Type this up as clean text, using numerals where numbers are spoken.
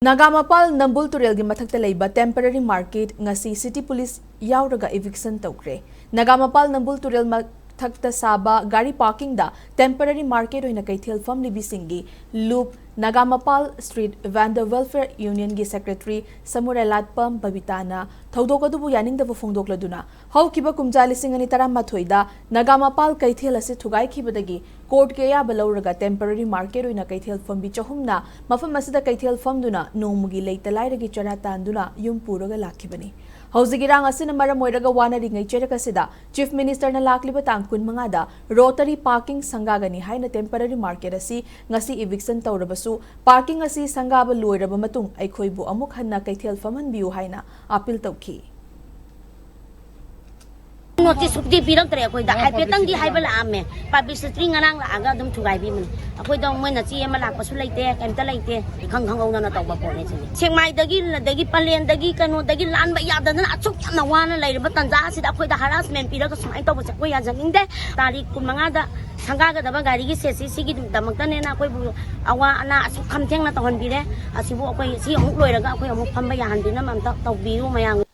Nagamapal Nambul Turelgi Mathakta Leiba Temporary Market Ngasi City Police Yaoraga Eviction Toukhre. Nagamapal Nambul Turel Mathakta Saba Gari Parking da Temporary Market oina kaithel fam libisingi Loop Nagamapal Street Vendor Welfare Union gi Secretary Samurelatpam Babitana Thaudokadubu yaningdaba fongdokladuna haukiba kumjali singani taramathoida Nagamapal kaithel ase thugai khibadagi Court ke ya balauraga temporary market oina kaithel fam bi chahumna mafam asida kaithel fam duna nomugi leitalai chara tanduna yum puraga lakhibani Hauzigirang asina maram oiraga wana ringai cheraka sida Chief Minister na lakliba tangkun mangada Rotary Parking Sangagani haina temporary market asi ngasi eviction tawrabasu parking asi sangaba loiraba matung aikhoibu amuk hanna kaithel faman biu haina appeal tawki Notice of the Piraktre, I petang di Hibalame, public string along Agadum to Gaibiman. I put down when a CMLA was late there, and the late there, the Kang Hong on the top of it. Check my dagil, the Gipali and the Gikano, the Gilan, but Yadan, I took the one later, but Tanzas, I put the harassment, Pirakos, I thought was a way as an in there, Tari Kumangada, Sangaga, the Bagari says, Sigi, the Magdalena, Awana, come tell not on be there, as you walk away, see, Loiraga, Pambaya, and Dinam, and talk to Biu, my young.